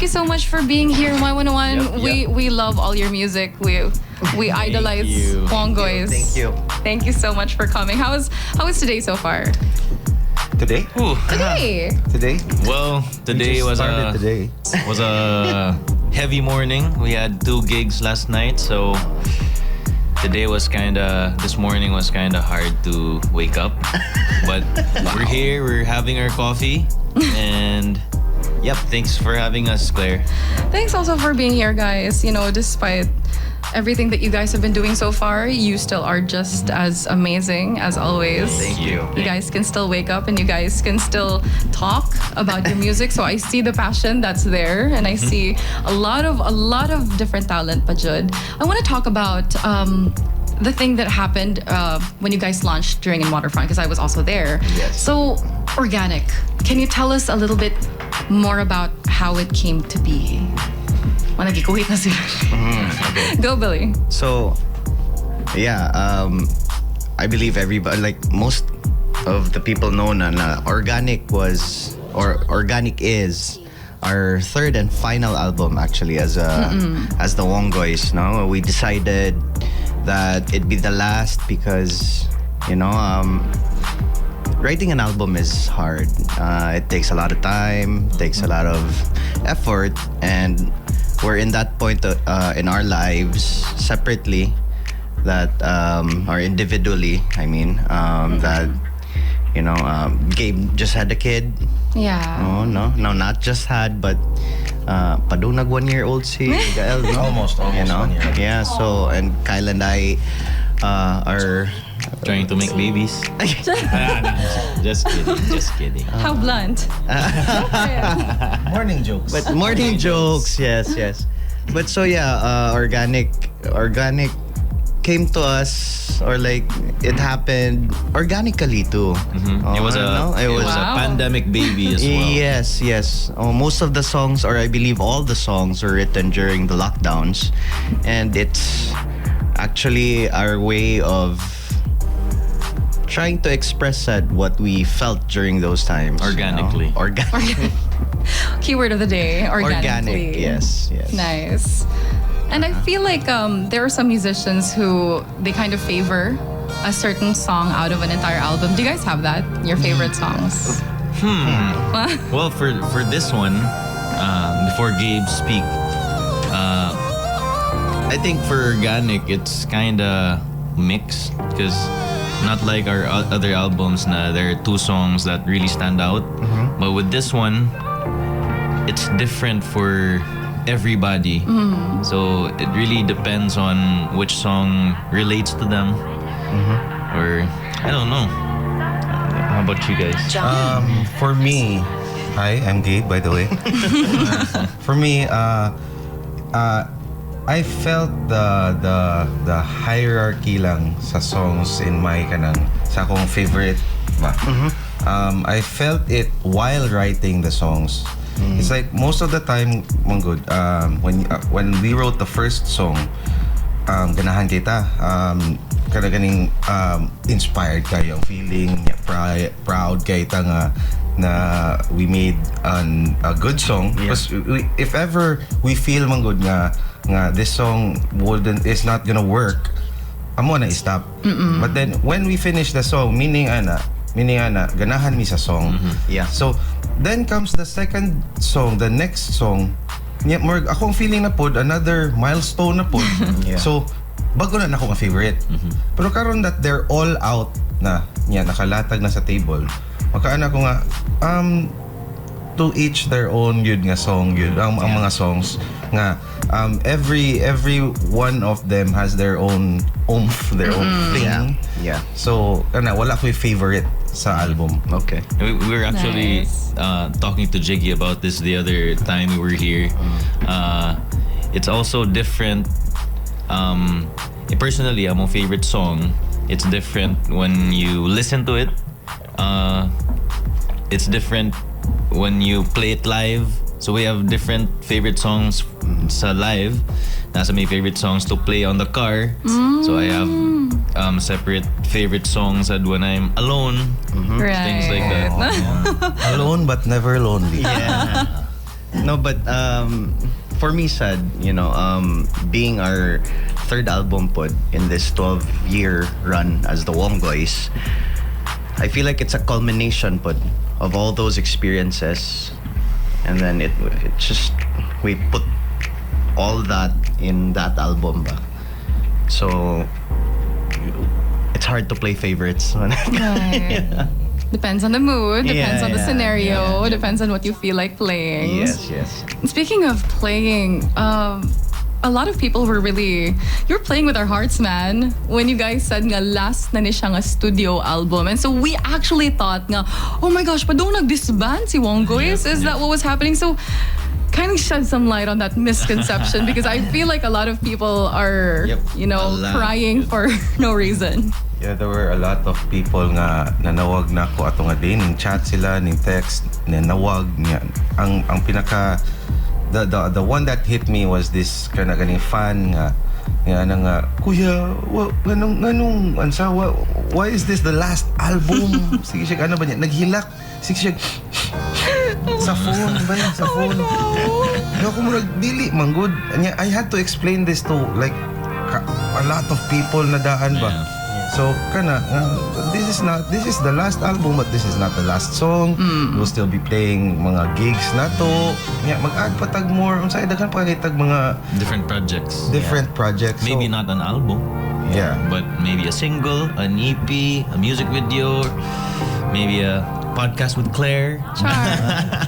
you so much for being here, Y101. Yep. We love all your music. We idolize Wonggoys. Thank you. Thank you so much for coming. How was today so far? Today? Ooh. Today? Well, today was a heavy morning. We had 2 gigs last night, so this morning was kinda hard to wake up. But we're here, we're having our coffee, and yep, thanks for having us, Claire. Thanks also for being here, guys. Despite everything that you guys have been doing so far, you still are just as amazing as always. Thank you. You guys can still wake up and you guys can still talk about your music. So I see the passion that's there, and I see a lot of different talent, Pajud. I want to talk about the thing that happened when you guys launched during In Waterfront, because I was also there. Yes. So, Organic, can you tell us a little bit more about how it came to be? Nagikuhit na sila. Go, Billy. So, yeah, I believe everybody, like most of the people know na Organic is our third and final album actually as the Wonggoys. No, we decided that it'd be the last because writing an album is hard. It takes a lot of time, takes a lot of effort, and we're in that point in our lives separately that or individually, I mean, that Gabe just had a kid. Yeah. Oh no, not just had, but padunag 1-year-old si Gael, no? Almost 1 year. Yeah, so and Kyle and I are Trying to make babies. Just kidding. How blunt. Morning jokes. But morning jokes, yes. But so yeah, organic came to us, or like it happened organically too. It was a pandemic baby as well. Yes. Most of the songs, or I believe all the songs, were written during the lockdowns, and it's actually our way of trying to express what we felt during those times. Organically. Keyword of the day, organically. Organic, yes. Nice. And I feel like there are some musicians who they kind of favor a certain song out of an entire album. Do you guys have that? Your favorite songs? Well, for this one, before Gabe speak, I think for Organic, it's kinda mixed because not like our other albums there are 2 songs that really stand out. But with this one, it's different for everybody. So it really depends on which song relates to them. Or I don't know. How about you guys? For me, hi, I'm Gabe, by the way. For me, I felt the hierarchy lang sa songs in my sa akong favorite ba. I felt it while writing the songs. It's like most of the time, Monggod, when we wrote the first song, ganahan kita, ganing inspired kayo, feeling proud kayo nga na we made a good song. Because if ever we feel Monggod nga this song is not gonna work, amo na stop. But then when we finish the song, meaning ana ganahan mi sa song. Yeah. So then comes the second song, the next song. More akong feeling na pod another milestone na pod. So bago na ako nga favorite. Pero karon that they're all out na nakalatag na sa table. Makaana ko nga to each their own yun nga song yun ang mga songs nga every one of them has their own oomph, their own thing. Yeah. So wala ko yung favorite sa album. Okay. We were actually talking to Jiggy about this the other time we were here. It's also different. Personally, my favorite song, it's different when you listen to it. It's different when you play it live. So we have different favorite songs sa live. Nasa may favorite songs to play on the car. So I have separate favorite songs when I'm alone. Right. Things like that. Alone but never lonely. Yeah. No, but for me, sad, being our third album put in this 12-year run as the Wonggoys, I feel like it's a culmination put of all those experiences, and then it just we put all that in that album ba. So it's hard to play favorites. Right. Depends on the mood, depends on the scenario, yeah. depends on what you feel like playing. Yes. Speaking of playing, a lot of people were really, you're playing with our hearts, man. When you guys said nga last na ni siya nga studio album. And so we actually thought nga, oh my gosh, pa doon nag-disband si Wonggoys? Is that what was happening? So kind of shed some light on that misconception because I feel like a lot of people are, crying for no reason. Yeah, there were a lot of people nga nanawag na ko ato nga din, ning chat sila, ning text, nanawag niya. Ang pinaka the one that hit me was this kana ganing fan nga nga kuya, nganong ansawa, why is this the last album? Sige siya ano ba niya naghilak. Sige siya sa phone ba yun? Sa phone. Ako murag dili manggod. I had to explain this to like a lot of people na daan ba. So this is the last album but this is not the last song. We'll still be playing mga gigs na to. Mag-add pa tag more. Unsay daghan pa kay tag mga Different projects. projects. Maybe So, not an album. Yeah. But maybe a single, an EP, a music video, maybe a podcast with Claire. Char.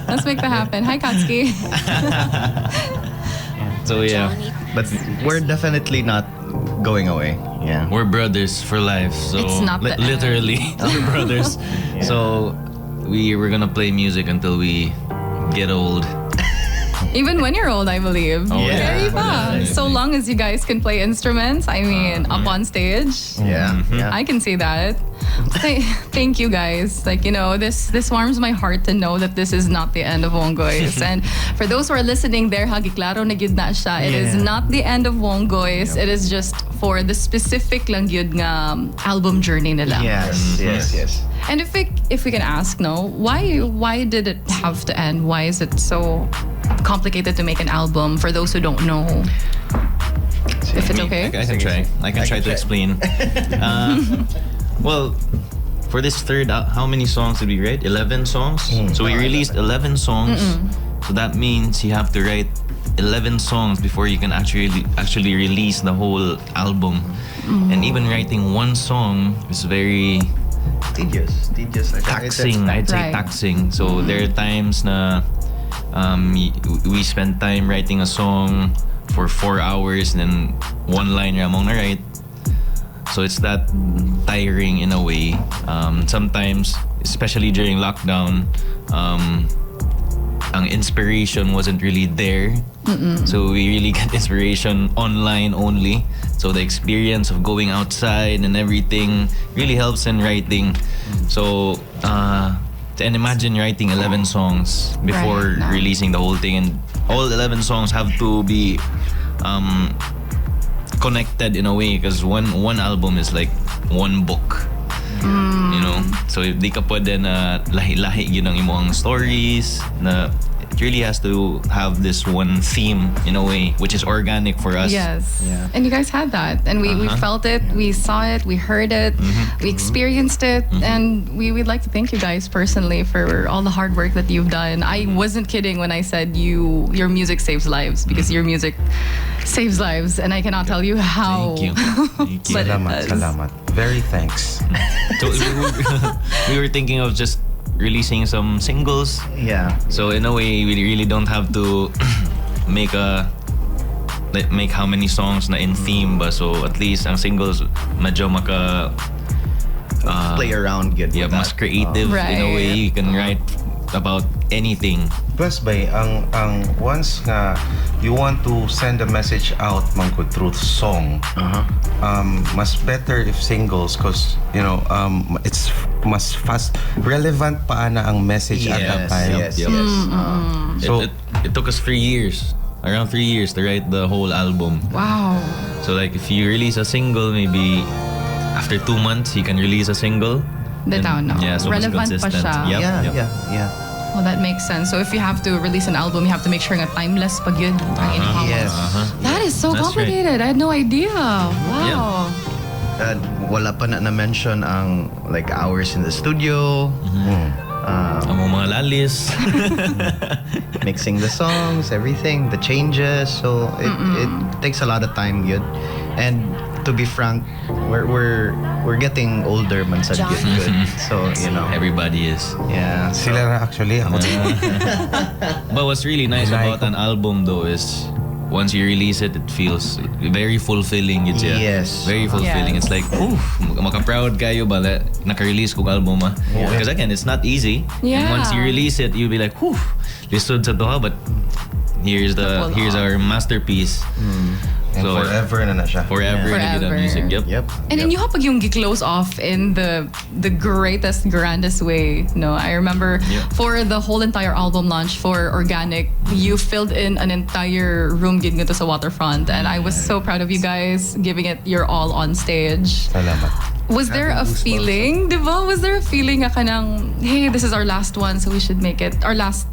Let's make that happen. Hi, Katsuki. So yeah, But we're definitely not going away. Yeah. we're brothers for life. So It's not the end. literally we're brothers. So we're gonna play music until we get old. Even when you're old, I believe. Oh, yeah. Carry pa. Yeah. So long as you guys can play instruments, I mean, up on stage. Yeah. I can see that. Thank you guys. Like, this warms my heart to know that this is not the end of Wonggoys. And for those who are listening there, hagiklaro na gyud na siya. It is not the end of Wonggoys. It is just for the specific lang gyud nga album journey nila. Yes. And if we can ask, no, why did it have to end? Why is it so complicated to make an album for those who don't know? If it's okay? I can try. I can try to explain. Well, for this third, how many songs did we write? 11 songs. So we released 11 songs. So that means you have to write 11 songs before you can actually release the whole album. And even writing one song is very Tedious. taxing. I'd say Right. taxing. So there are times na we spend time writing a song for 4 hours and then one line ramong na write. So it's that tiring in a way. Sometimes, especially during lockdown, ang inspiration wasn't really there. So we really get inspiration online only. So the experience of going outside and everything really helps in writing. So and imagine writing 11 songs before Right, no. releasing the whole thing, and all 11 songs have to be connected in a way because one album is like one book. So if di ka pwede na lahi-lahi yun ang imong stories na it really has to have this one theme in a way which is organic for us. Yes. Yeah. And you guys had that. And we felt it, we saw it, we heard it, we experienced it. And we'd like to thank you guys personally for all the hard work that you've done. I wasn't kidding when I said your music saves lives because your music saves lives. And I cannot tell you how. Thank you. Thank you. But it Salamat, does. salamat. Very thanks. So we were thinking of just releasing some singles. Yeah. So in a way, we really don't have to make how many songs na in theme ba. So at least ang singles medyo Play around good. yeah, with mas that. creative in a Right. way. You can write about anything. Plus bay, ang once nga you want to send a message out mangkod through song, mas better if singles cause it's mas fast relevant pa na ang message at that time. Yes. Yep. So- It took us 3 years, around 3 years to write the whole album. Wow. So like if you release a single, maybe after 2 months you can release a single. Bitaw, no? Yeah, so mas Relevant pa consistent. siya. Yep, Yeah, yep. yeah. Well, that makes sense. So if you have to release an album, you have to make sure nga timeless pag yun ang inyong Yes. That is so That's complicated. I had no idea. Wow. Wala pa na-mention ang like hours in the studio, Ang mga lalis. mixing the songs, everything, the changes. So it takes a lot of time, yun. And to be frank, we're getting older man sa good. So, you know. Everybody is. Yeah. So, Sila na actually, ako din. But what's really nice about an album though is once you release it, it feels very fulfilling. It's Yes. very fulfilling. Yes. It's like, maka-proud kayo ba that naka-release kong album ah. Because again, it's not easy. Yeah. And once you release it, you'll be like, lisod sa to ha, but here's our masterpiece. And So, forever na siya. Forever na kita Forever. music. Yep. Yep. And then you have pag yung gi-close off in the greatest, grandest way. No, I remember Yeah. for the whole entire album launch for Organic, you filled in an entire room gid nito sa waterfront, and I was so proud of you guys giving it your all on stage. Salamat. Was there a feeling, di ba? Was there a feeling nga kanang, hey, this is our last one, so we should make it our last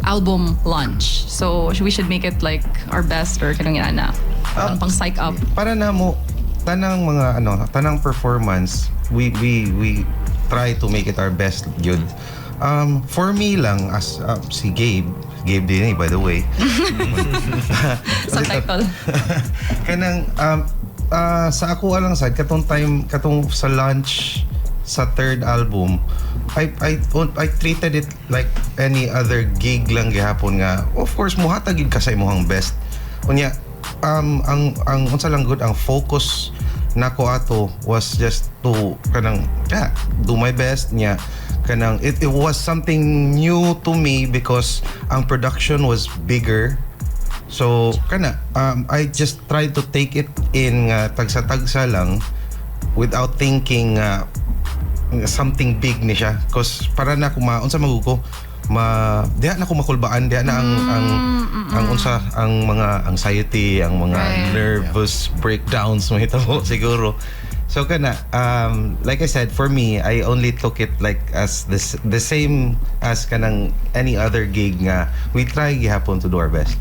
album launch. So we should make it like our best or kanang yan na. Pang psych up. Para na mo tanang performance, we try to make it our best good. For me lang as si Gabe din by the way. Subtitle. Kanang sa ako lang sad katong sa launch sa third album, I treated it like any other gig lang gihapon nga. Of course muhatag gid ka sa imong best. Unya ang unsa lang good ang focus nako ato was just to kanang do my best niya kanang it was something new to me because ang production was bigger. So I just tried to take it in tagsa-tagsa lang without thinking something big ni siya, cause para na ko unsa maguko diha na ko makulbaan, diha na ang unsa ang mga anxiety, ang mga nervous breakdowns mo hitabo siguro. So like I said, for me I only took it like as the same as kanang any other gig nga we try gihapon to do our best.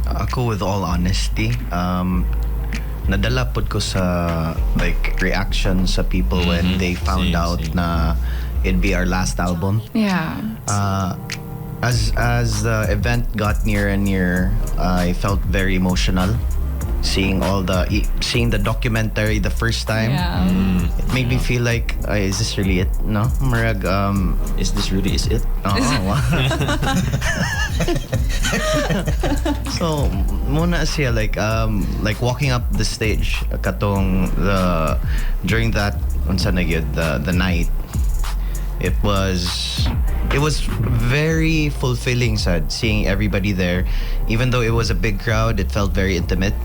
Ako, with all honesty, nadala pod ko sa like reaction sa people when they found out na it'd be our last album. Yeah. As the event got near and near, I felt very emotional. Seeing the documentary the first time, Yeah. it made me feel like, is this really it? No, Marag, Is this really it? So muna siya like walking up the stage katong during that unsa na gyud the night. It was very fulfilling, sad, seeing everybody there. Even though it was a big crowd, it felt very intimate.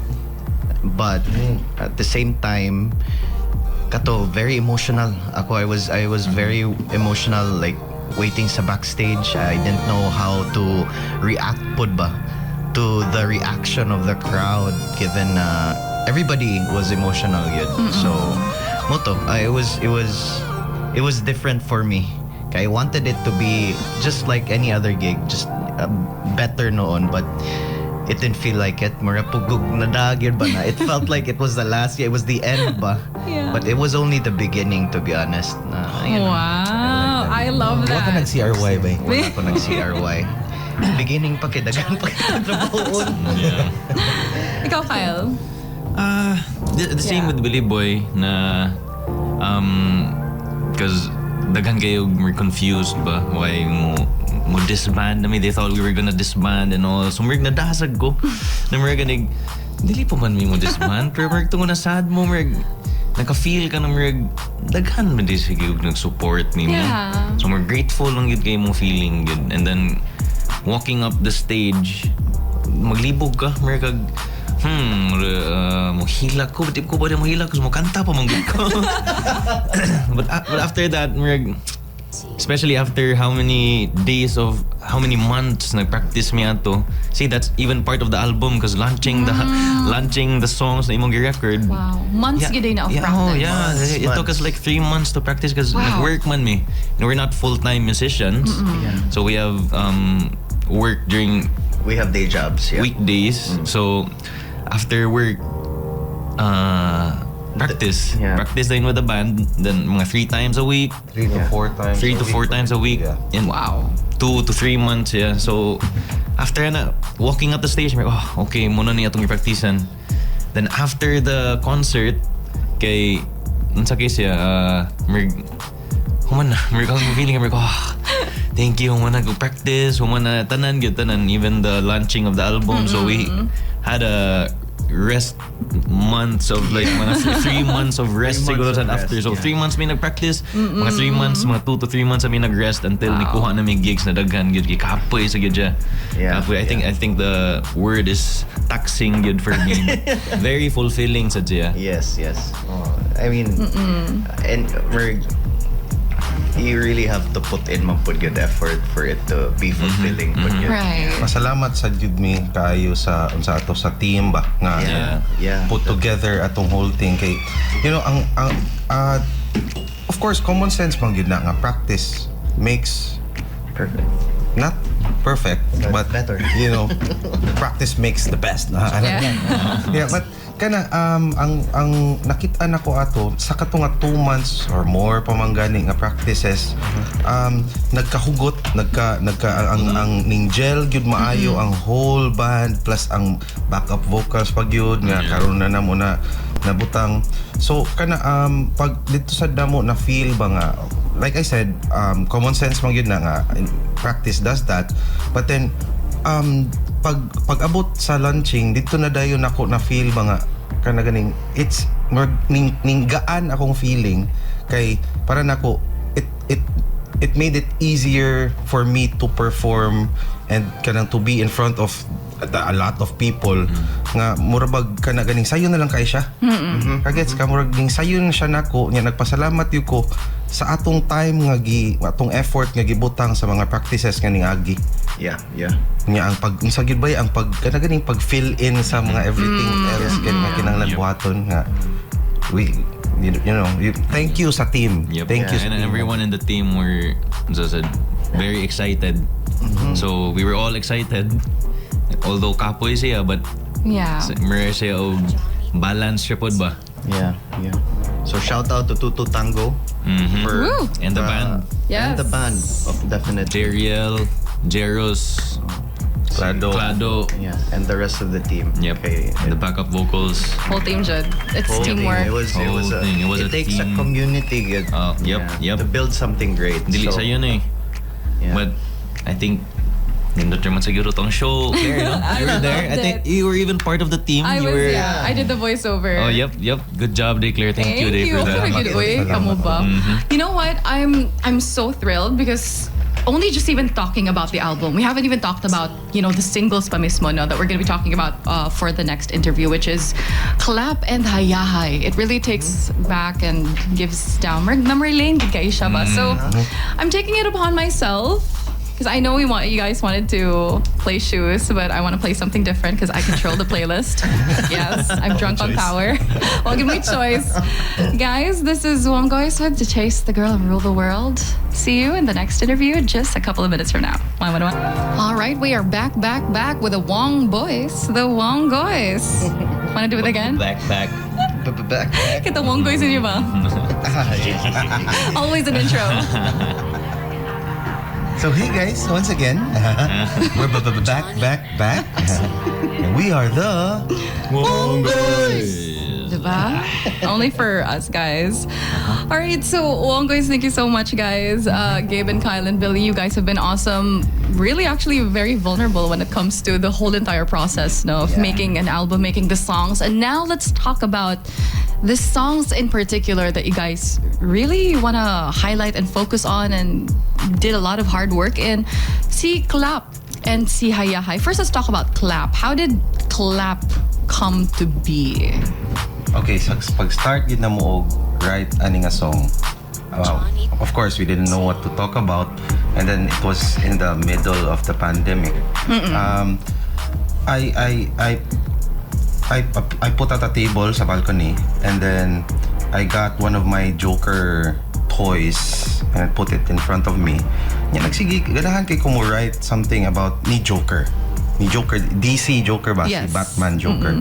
But at the same time, kato very emotional. I was very emotional, like waiting sa backstage. I didn't know how to react pod ba to the reaction of the crowd, given everybody was emotional yun. So moto, it was different for me. I wanted it to be just like any other gig, just better noon, but it didn't feel like it. Marapugug na dagir ba na. It felt like it was the last year. It was the end ba. Yeah. But it was only the beginning, to be honest. Wow. I love Wala ka that. nag-CRY ba? Wala ko nag-CRY. Beginning pa kidagan pa kitrabahoon. Ikaw, Kyle. The same Yeah. with Billy Boy na because daghan kayo were confused ba why mo disband. I mean, they thought we were gonna disband and all. So merg nadasag ko na merg ganig dili pa man mo disband pero merg tungo na sad mo merg naka-feel ka na merg daghan man di sige nag-support mo. Yeah. So we're grateful lang yun kayo mong feeling yun. And then walking up the stage maglibog ka merg kag mohila ko, ba't ko ba rin mohila ko? Mo kanta pa manggod ko. but after that, especially after how many months nag-practice mi ato. See, that's even part of the album because launching the songs na imong gi-record. Wow. Months gid na of practice. Oh, yeah. It took us like 3 months to practice because nag-work man mi. We're not full-time musicians. So we have work during We have day jobs. Yeah. weekdays. So after work, practice din with the band. Then mga 3 times a week, 3 to 4 times. 3 to 4 times a week. Yeah. In 2 to 3 months. Yeah. So after na walking up the stage, I'm like, okay, muna niya itong i-practicean. Then after the concert, kay unsa kay siya, humana feeling I'm like, thank you, humana go practice, humana tanan even the launching of the album. So we had a rest months of like mga 3 months of rest siguro sa after. So 3 months may nag-practice, mga 3 months, mga 2 to 3 months may nag-rest until nikuha na may gigs na daghan gyud kapoy sa gyud siya. Kapoy. I think the word is taxing good for me. Very fulfilling sa siya. Yes. I mean, and you really have to put in magpud good effort for it to be fulfilling. Right. Masalamat sa jud mi kaayo sa unsa ato sa team ba nga put together atong whole thing kay ang of course common sense man gyud na nga practice makes Perfect. not perfect but better. Practice makes the best. But kana ang nakita nako ato sa katong 2 months or more pamanggani nga practices nagkahugot ang ning gel gyud maayo ang whole band plus ang backup vocals pag yun nga karon na namo na nabutang. So kana pag dito sa damo na feel ba nga like I said common sense man gyud na nga practice does that, but then pag abot sa launching dito na dayon ako na feel mga kana ganing it's more ning gaan akong feeling kay para nako it made it easier for me to perform and kanang to be in front of a lot of people nga murabag kana ganing sayo na lang kay siya. Kagets ka murag ning sayo na siya nako nya nagpasalamat yun ko sa atong time nga atong effort nga gibutang sa mga practices nga ning agi. Yeah. Nya ang pag unsa gyud bay ang pag kana ganing pag fill in sa mga everything else nga kinahanglan buhaton nga we thank you sa team. Thank you. And everyone in the team were, as I said, very excited. So we were all excited. Although kapoy siya, but meron siya og balance siya pod ba? Yeah. So shout out to Tutu Tango for and the band. Yes. And the band of definite Jeriel, Jeros, Clado. Yeah, and the rest of the team. Yep. Okay. And the backup vocals. Whole team Jud. It's teamwork. It takes a community to build something great. Dili sa yun eh. Yeah. But I think nindot naman siguro tong show. Claire, no? You were there. I think you were even part of the team. I did the voiceover. Oh, yep. Good job, day, Claire. Thank you, day, for that. Kamu ba? You know what? I'm so thrilled because only just even talking about the album, we haven't even talked about the singles pa mismo that we're going to be talking about for the next interview, which is Clap and Hayahay. It really takes back and gives down memory lane kay siya ba. So I'm taking it upon myself. Because I know you guys wanted to play Shoes, but I want to play something different because I control the playlist. Yes, I'm drunk on power. Well, give me choice. Guys, this is Wonggoys with To Chase the Girl and Rule the World. See you in the next interview just a couple of minutes from now. All right, we are back with the Wongboys. The Wonggoys. Want to do it again? Back. Get the Wonggoys in your mouth. Always an intro. So hey guys, once again, we're back. And we are the Wonggoys. Diba? Only for us, guys. All right, so Wonggoys, thank you so much, guys. Gabe and Kyle and Billy, you guys have been awesome. Really, actually, very vulnerable when it comes to the whole entire process of making an album, making the songs. And now let's talk about the songs in particular that you guys really want to highlight and focus on and did a lot of hard work in. Si Clap and si Hayahay. First, let's talk about Clap. How did Clap come to be? Okay, so pag-start yun na mo og write ani nga song, of course, we didn't know what to talk about, and then it was in the middle of the pandemic. I put out a table sa balcony, and then I got one of my Joker toys and put it in front of me. Nagsige, ganahan kay ko mo write something about ni Joker, DC Joker ba? Yes. Si Batman Joker.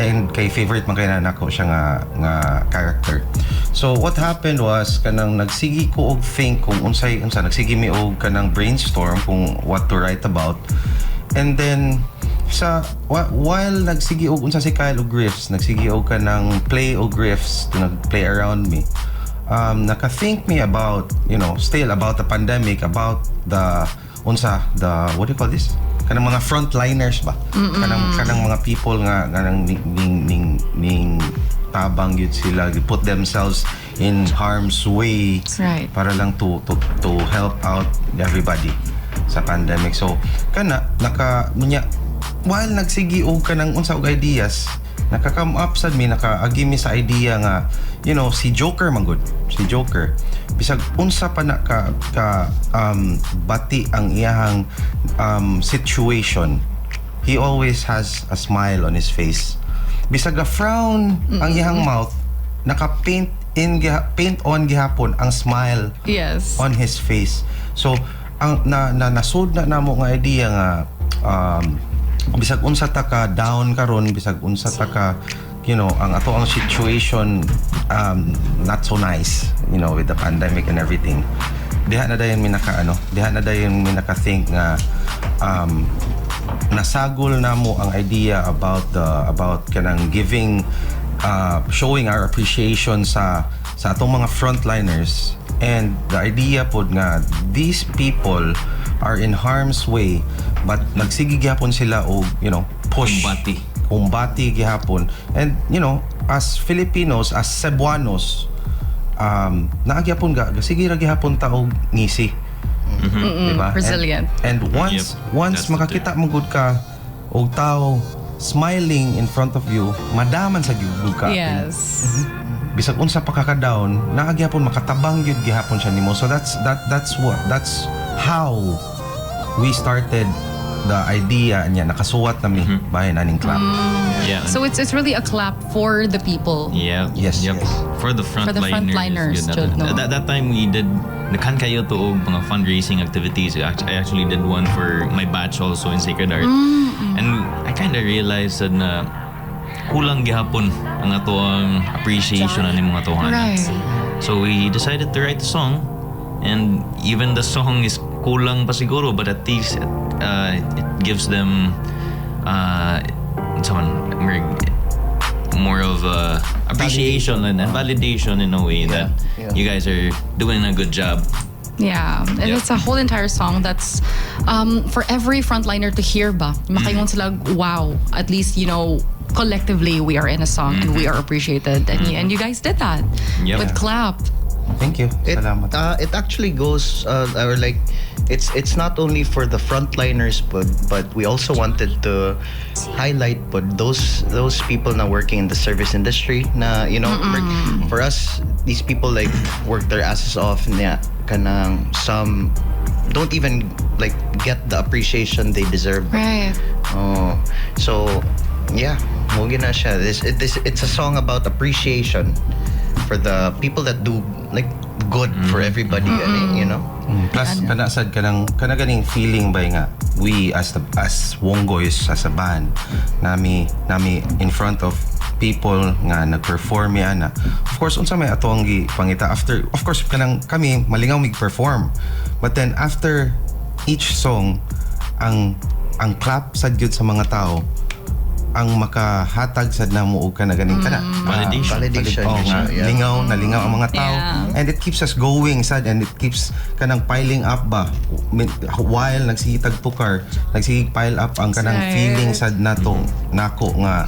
And kay favorite man kay nako siya nga character. So what happened was kanang nagsigi ko og think kung unsa nagsigi mi og kanang brainstorm kung what to write about. And then while nagsigi og unsa si Kyle og riffs, nagsigi og kanang play og riffs to nag-play around me. Naka-think me about, still about the pandemic, about the what do you call this? Kanang mga frontliners ba? Kanang mga people nga kanang ning tabang yun sila, they put themselves in harm's way, right, para lang to help out everybody sa pandemic. So while nagsigi og kanang unsa og ideas, naka-come up sad mi, naka-agi mi sa idea nga, si Joker man good. Si Joker, bisag unsa pa na bati ang iyahang situation, he always has a smile on his face. Bisag a frown ang iyahang mouth, naka-paint on gihapon ang smile, yes, on his face. So ang nasud na namo nga idea nga, bisag unsa ta ka down karon, bisag unsa ta ka ang ato ang situation not so nice, with the pandemic and everything. Diha na dayon mi naka-think nga nasagol namo ang idea about kanang giving, showing our appreciation sa atong mga frontliners, and the idea pod nga these people are in harm's way, but nagsige gyapon sila og push kumbati gihapon. And as Filipinos, as Cebuanos, naagyapon sige ra gihapon ta og ngisi, diba? Resilient. And once makakita mo gud ka og tao smiling in front of you, madaman sa gud ka. Yes. Bisag unsa pa kaka-down, naagyapon makatabang gyud gihapon siya nimo. So that's how we started the idea niya, nakasuwat nami bahin aning clap. Yeah. So it's really a clap for the people. Yeah. Yes. For the frontliners. That time we did nakan kayo to og mga fundraising activities. I actually did one for my batch also in Sacred Art. And I kind of realized na kulang gihapon ang ato ang appreciation ani mga tuhan. Right. So we decided to write a song, and even the song is kulang pa siguro, but at least it gives them more of appreciation and validation in a way that you guys are doing a good job. Yeah, and it's a whole entire song that's for every frontliner to hear ba. Makaingon sila, wow, at least collectively we are in a song and we are appreciated, and you guys did that with clap. Thank you. Salamat. It actually goes or like it's not only for the frontliners, but we also wanted to highlight those people now working in the service industry na for us, these people like work their asses off, kanang some don't even like get the appreciation they deserve. Right. So yeah, mugi na siya. It's a song about appreciation for the people that do like good for everybody, Plus kanasad kanaganing feeling ba nga we as Wonggoys, as a band, nami in front of people nga nag-perform yana. Of course unsa may atong pangita after, of course kami malingaw mig-perform, but then after each song ang clap sad gyud sa mga tao ang makahatag sad namo og kanaganing validation. Lingaw ang mga tao, and it keeps us going sad, and it keeps kanang piling up ba while nagsitag tukar, pile up ang kanang feeling sad nako nga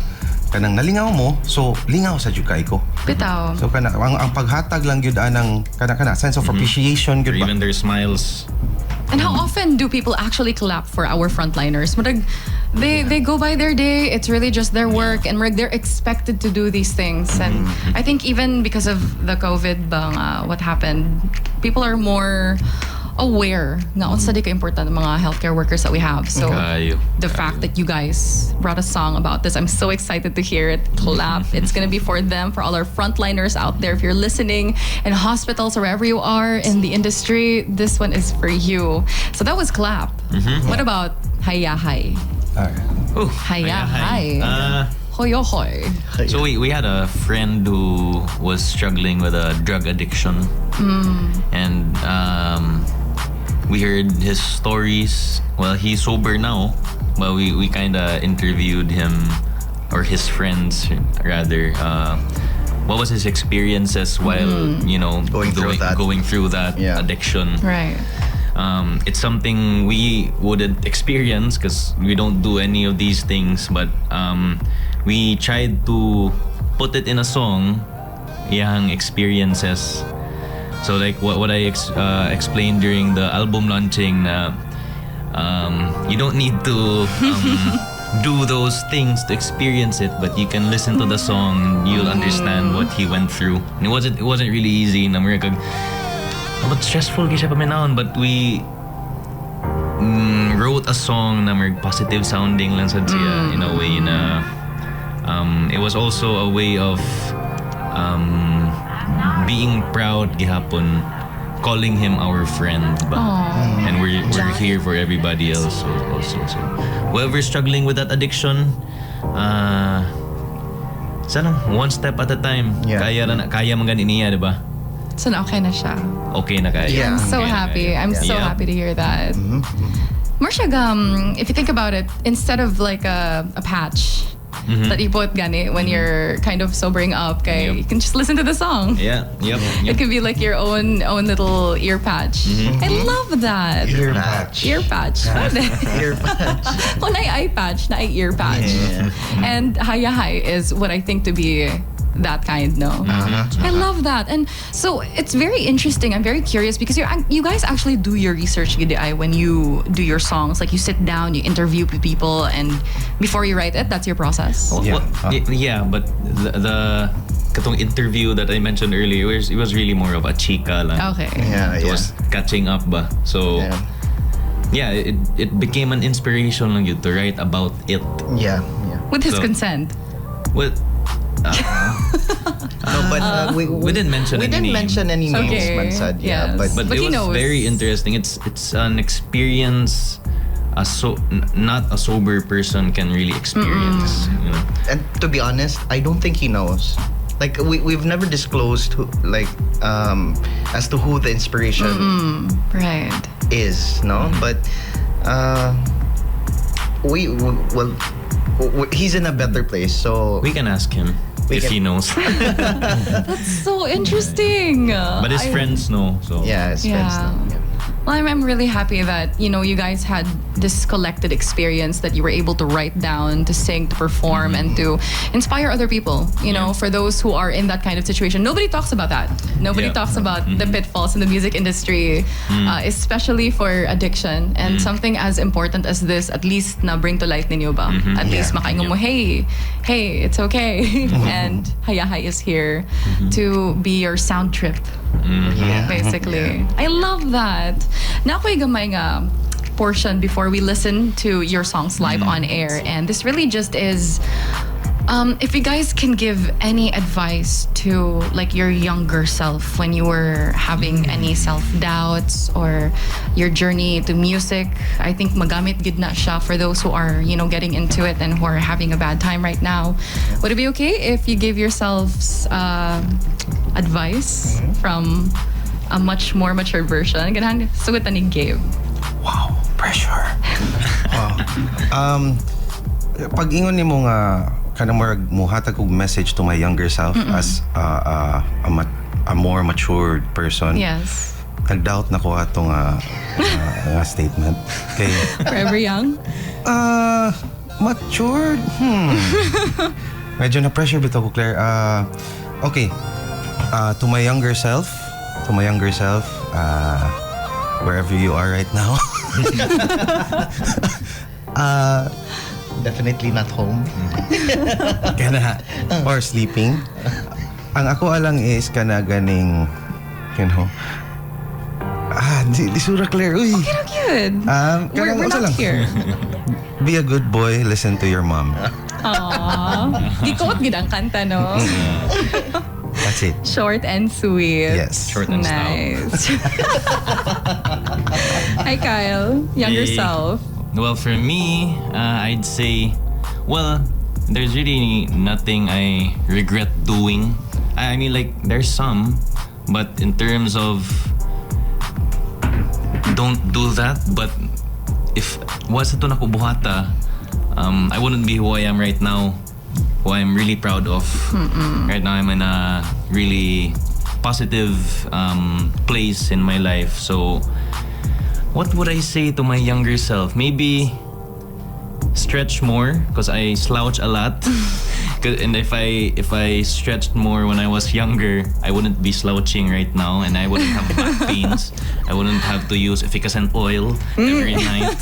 kanang nalingaw mo, so lingaw sa jud kay ko. Bitaw. So ang paghatag lang gyud anang kana sense of appreciation gyud ba, even their smiles. And how often do people actually clap for our frontliners? Marag, they go by their day. It's really just their work, and marag, they're expected to do these things. And I think even because of the COVID, what happened, people are more aware nga unsa di ka important ng mga healthcare workers that we have. So the fact that you guys brought a song about this, I'm so excited to hear it. Clap. It's gonna be for them, for all our frontliners out there. If you're listening in hospitals or wherever you are in the industry, this one is for you. So that was Clap. What about Haya Hai? Oh, Haya Hai. Hoy oh hoy. So we had a friend who was struggling with a drug addiction, and we heard his stories. Well, he's sober now, but we kind of interviewed him, or his friends rather. What was his experiences while going through that addiction? Right. It's something we wouldn't experience because we don't do any of these things, but we tried to put it in a song, yung experiences. So like what I explained during the album launching, you don't need to do those things to experience it, but you can listen to the song and you'll understand what he went through. And it wasn't really easy. But stressful kasi paminahon, but we wrote a song na positive sounding lang sad siya in a way na it was also a way of being proud gihapon, calling him our friend ba? And we're here for everybody else also. So whoever's struggling with that addiction, sana one step at a time. Kaya man ganin niya, diba? So na okay na siya. Okay na kaya. I'm so Okay na happy. kaya. I'm so happy to hear that. Marshag, if you think about it, instead of like a patch that you put gani when you're kind of sobering up, kay, you can just listen to the song. Yep. It could be like your own little ear patch. I love that. Ear patch. Ear patch. Ear patch. Oh, na eye patch, na ear patch. And Haya Hai is what I think to be that kind, no? I love that. And so it's very interesting. I'm very curious because you guys actually do your research when you do your songs. Like you sit down, you interview people, and before you write it, that's your process. Yeah, but the katong interview that I mentioned earlier, it was really more of a chika lang. Okay. It was catching up ba. So it became an inspiration lang yun to write about it. With his consent. With No, but we didn't mention any names. Okay. Mansad, but he it was knows. very interesting. It's an experience not a sober person can really experience. You know? And to be honest, I don't think he knows. Like we've never disclosed who, as to who the inspiration is, no? But he's in a better place, so we can ask him if he knows. That's so interesting. But his friends know. So his friends know. Yeah. Well, I'm really happy that, you guys had this collected experience that you were able to write down, to sing, to perform, and to inspire other people, for those who are in that kind of situation. Nobody talks about that. Nobody talks about the pitfalls in the music industry, especially for addiction. And something as important as this, at least na bring to light ninyo ba? At least makaingon mo, hey, it's okay. And Haya Hai is here to be your sound trip. Basically. I love that. Na ako'y gamay nga portion before we listen to your songs live on air, and this really just is if you guys can give any advice to like your younger self when you were having any self-doubts or your journey to music, I think magamit gid na siya for those who are, getting into it and who are having a bad time right now. Would it be okay if you give yourselves advice from a much more mature version? Ganahan, sugot ni Gabe. Wow, pressure. Pag ingon nimo nga kanang muhatag og message to my younger self as a more matured person. Yes. Nag-doubt na ko atong statement. Okay. Forever young? Matured? Medyo na-pressure bitaw ko, Claire. Okay. To my younger self, wherever you are right now. Definitely not home. Kana, or sleeping. Ang ako alang is kana ganing, you know, di sura clear. Uy. Good. Kanang We're unsa not lang. here. Be a good boy, listen to your mom. Aww. Gikoot gid ang kanta, no? That's it. Short and sweet. Yes. Short and nice. Hi, Kyle. Younger Hey. self. Well, for me, I'd say, well, there's really nothing I regret doing. I mean, like, there's some, but in terms of don't do that, but if was ito nakubuhata, I wouldn't be who I am right now, who I'm really proud of. Right now, I'm in a really positive place in my life. So, what would I say to my younger self? Maybe stretch more, because I slouch a lot. And if I stretched more when I was younger, I wouldn't be slouching right now, and I wouldn't have back pains. I wouldn't have to use efficacent oil every night.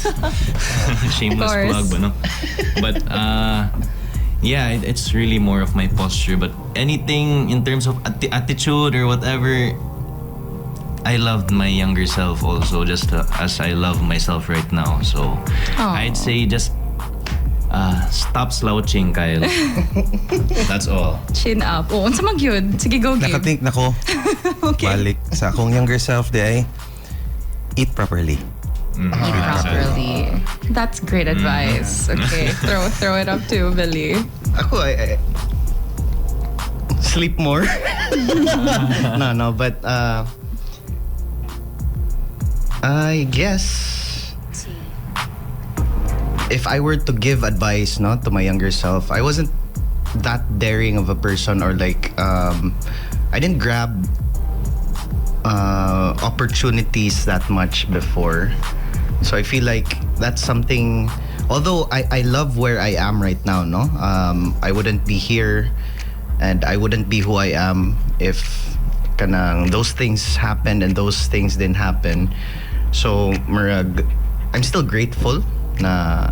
Shameless plug, but no. But yeah, it's really more of my posture. But anything in terms of attitude or whatever, I loved my younger self also, just as I love myself right now. So I'd say just stop slouching, Kyle. That's all. Chin up. Oh, unsa man gyud? Sige, go, Gabe. Nakathink na ko. Okay. Balik sa akong younger self day. Eat properly. Eat properly. That's great advice. Okay, throw it up to Billy. Ako, I sleep more. No, but I guess if I were to give advice, no, to my younger self, I wasn't that daring of a person, or like I didn't grab opportunities that much before. So I feel like that's something. Although I love where I am right now, no, I wouldn't be here, and I wouldn't be who I am if kanang those things happened and those things didn't happen. So, murag, I'm still grateful na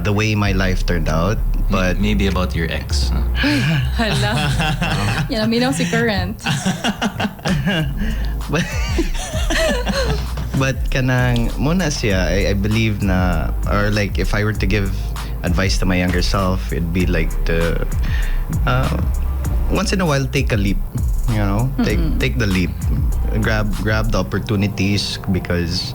the way my life turned out. But maybe about your ex. Hala. Yan, aminaw si Current. but kanang muna siya, I believe na, or like if I were to give advice to my younger self, it'd be like to once in a while take a leap, you know, take the leap, grab the opportunities, because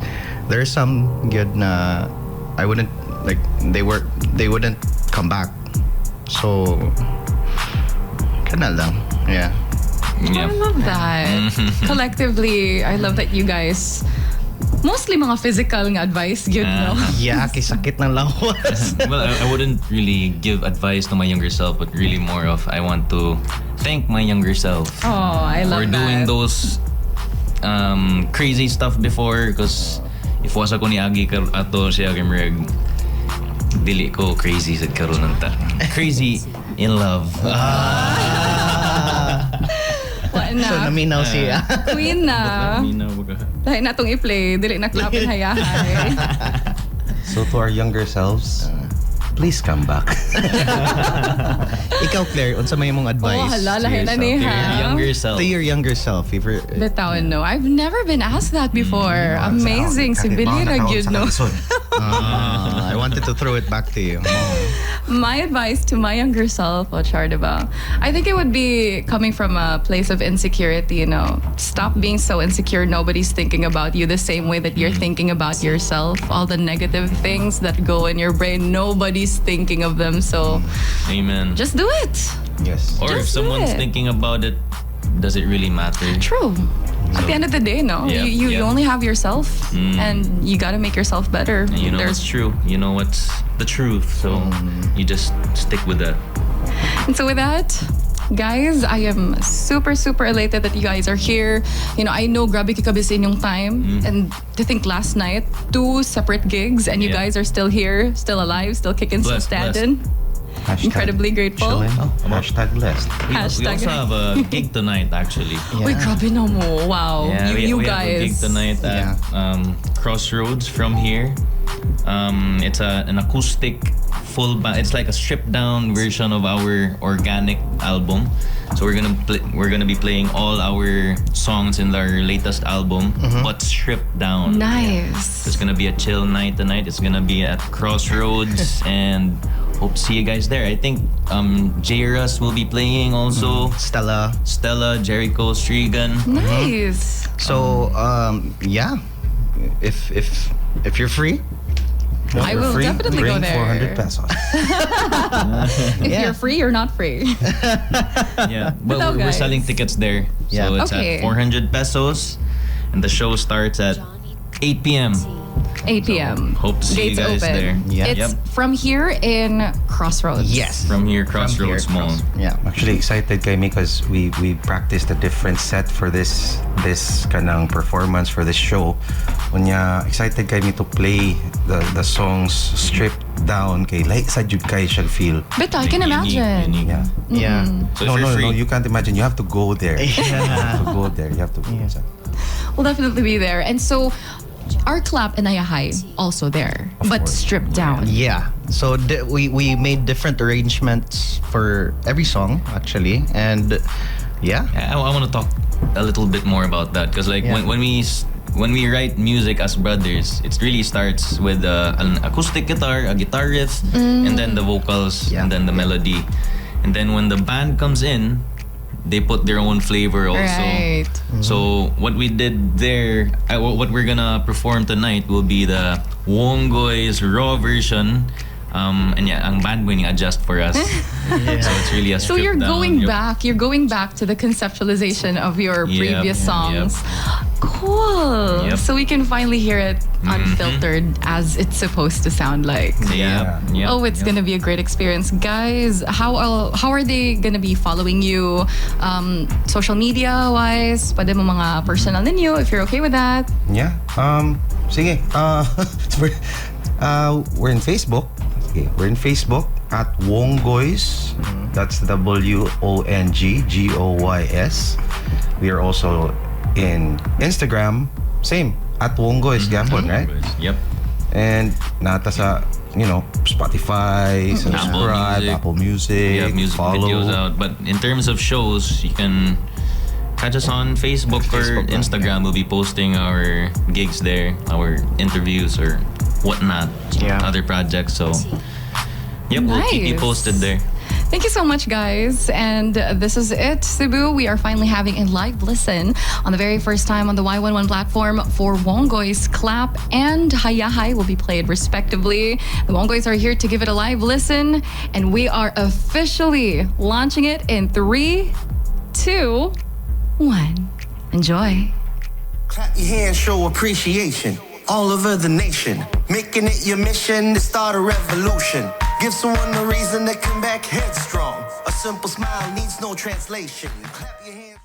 there's some good na I wouldn't like, they wouldn't come back. So kana lang, yeah. I love that. Collectively, I love that you guys mostly mga physical nga advice gyud, no? Yeah, kay sakit ng lawas. Well, I wouldn't really give advice to my younger self, but really more of I want to thank my younger self Oh, I love for that. doing those crazy stuff before, because if was ako ni Agi ato siya kamreg dili ko crazy sa karon nanta. Crazy in love. Wa na. So naminaw siya. Queen na. Minaw baga. Dahil na itong i-play, dili na klapin hayahay. So to our younger selves, please come back. Ikaw, Claire, unsa may mong advice? Oh, hala, to lahi na yourself? ni To your ha. younger self. To your younger self, if you're, Bitawan, no. I've never been asked that before. Amazing. Si Billy na gyud, no? I wanted to throw it back to you. My advice to my younger self, Char, diba? I think it would be coming from a place of insecurity, you know. Stop being so insecure. Nobody's thinking about you the same way that you're thinking about yourself. All the negative things that go in your brain, nobody's thinking of them. So Amen. just do it. Yes. Or if just do someone's it. thinking about it, does it really matter? True. At the end of the day, no. Yeah, you yeah. only have yourself, and you gotta make yourself better. And you know what's true. You know what's the truth. So you just stick with that. And so with that, guys, I am super, super elated that you guys are here. You know, I know grabe kikabis inyong time. And to think last night, 2 separate gigs, and you Yeah. guys are still here, still alive, still kicking, still Blessed, standing. incredibly grateful. Chilling. Hashtag blessed. We Hashtag. also have a gig tonight, actually. Uy, grabe na mo. Wow. Yeah, you we guys. have a gig tonight at Crossroads from here. It's an acoustic full band. It's like a stripped down version of our organic album. So we're gonna be playing all our songs in our latest album, but stripped down. Nice. So it's gonna be a chill night tonight. It's gonna be at Crossroads, and hope to see you guys there. I think J. Russ will be playing also. Stella. Jericho, Strigan. Nice. So yeah, if you're free, I will Free, definitely bring go there. 400 pesos. If Yeah. you're free, you're not free. Yeah, but Hello, we're guys. selling tickets there. Yeah. So it's Okay. at 400 pesos, and the show starts at 8 p.m. 8 p.m. Hope to see you Gates guys open. there. Yeah. It's Yep. from here in Crossroads. yes, From here, Crossroads Mall. Yeah. Actually excited kami because we practiced a different set for this kanang performance for this show. Unya excited kami to play the songs stripped down kay like sa jud kay siya feel. But I can imagine. Unique. Yeah. Yeah. So No, if you're free, you can't imagine. You have to go there. You have to go there. You have to. We'll definitely be there. And so, our clap and Ayahay also there, but course. stripped down. Yeah. So we made different arrangements for every song actually, and yeah. I want to talk a little bit more about that because like Yeah. when we write music as brothers, it really starts with an acoustic guitar, a guitar riff, and then the vocals, Yeah. and then the melody, and then when the band comes in, they put their own flavor also. Right. So what we did there, what we're gonna perform tonight will be the Wonggoys raw version. And yeah, ang band going adjust for us. So it's really a So stripped you're down. going Yep. back. You're going back to the conceptualization of your Yep, previous yep. songs. Cool. Yep. So we can finally hear it unfiltered as it's supposed to sound like. Yep. Oh, it's gonna be a great experience, guys. How are they gonna be following you, social media wise? Pwede mo mga personal ninyo if you're okay with that. Yeah. Sige. We're in Facebook. Okay, we're in Facebook at Wonggoys. That's WONGGOYS. We are also in Instagram. Same at Wonggoys, Gapon, right? Yep. And nata sa Spotify, subscribe, Music. Apple Music, Yeah, music follow. videos out. But in terms of shows, you can catch us on Facebook or Facebook lang, Instagram. We'll be posting our gigs there, our interviews or whatnot, Yeah. other projects. So, yep, we'll keep you Nice. posted there. Thank you so much, guys. And this is it, Cebu. We are finally having a live listen on the very first time on the Y11 platform for Wonggoys Clap and Hayahay will be played respectively. The Wonggoys are here to give it a live listen, and we are officially launching it in 3, 2, 1. Enjoy. Clap your hands, show appreciation all over the nation. Making it your mission to start a revolution. Give someone a reason to come back headstrong. A simple smile needs no translation. Clap your hands.